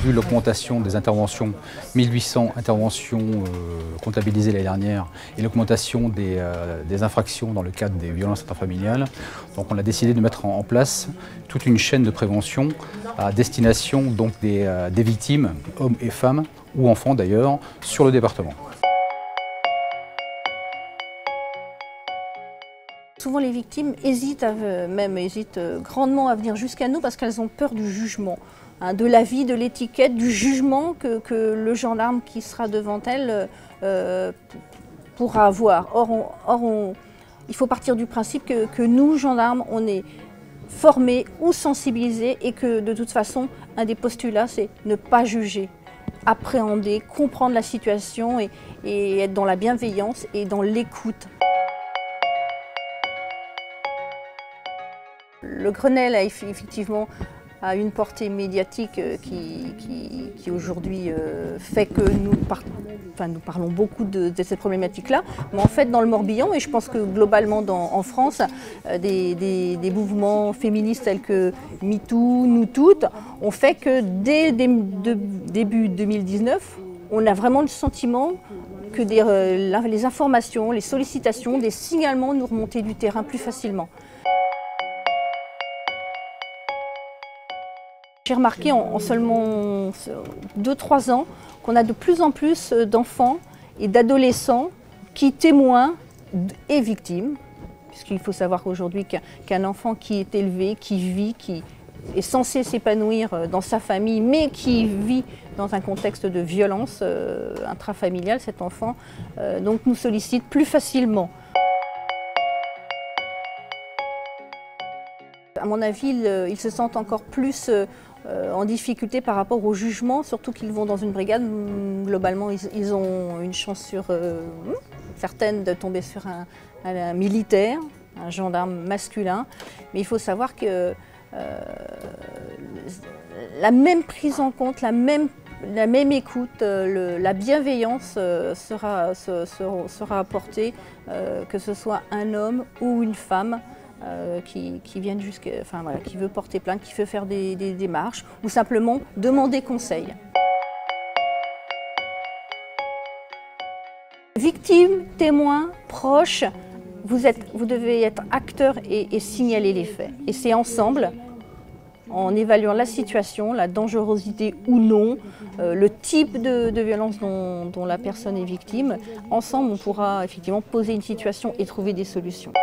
vu l'augmentation des interventions, 1800 interventions comptabilisées l'année dernière, et l'augmentation des infractions dans le cadre des violences intrafamiliales. Donc on a décidé de mettre en place toute une chaîne de prévention à destination donc des victimes, hommes et femmes, ou enfants d'ailleurs, sur le département. Souvent les victimes hésitent grandement à venir jusqu'à nous parce qu'elles ont peur du jugement, hein, de l'avis, de l'étiquette, du jugement que le gendarme qui sera devant elles pourra avoir. Or, il faut partir du principe que nous, gendarmes, on est formés ou sensibilisés et que de toute façon, un des postulats, c'est ne pas juger, appréhender, comprendre la situation et être dans la bienveillance et dans l'écoute. Le Grenelle a effectivement une portée médiatique qui aujourd'hui fait que nous parlons beaucoup de cette problématique-là. Mais en fait, dans le Morbihan, et je pense que globalement en France, des mouvements féministes tels que MeToo, Nous Toutes, ont fait que dès début 2019, on a vraiment le sentiment que les informations, les sollicitations, des signalements nous remontaient du terrain plus facilement. J'ai remarqué en seulement 2-3 ans qu'on a de plus en plus d'enfants et d'adolescents qui témoignent et victimes, puisqu'il faut savoir qu'aujourd'hui qu'un enfant qui est élevé, qui vit, qui est censé s'épanouir dans sa famille, mais qui vit dans un contexte de violence intrafamiliale, cet enfant donc nous sollicite plus facilement. À mon avis, ils se sentent encore plus en difficulté par rapport au jugement, surtout qu'ils vont dans une brigade. Globalement, ils ont une chance sur certaines de tomber sur un militaire, un gendarme masculin. Mais il faut savoir que la même prise en compte, la même écoute, la bienveillance sera apportée, que ce soit un homme ou une femme. Qui veut porter plainte, qui veut faire des démarches ou simplement demander conseil. Victime, témoin, proche, vous devez être acteur et signaler les faits. Et c'est ensemble, en évaluant la situation, la dangerosité ou non, le type de violence dont la personne est victime, ensemble on pourra effectivement poser une situation et trouver des solutions.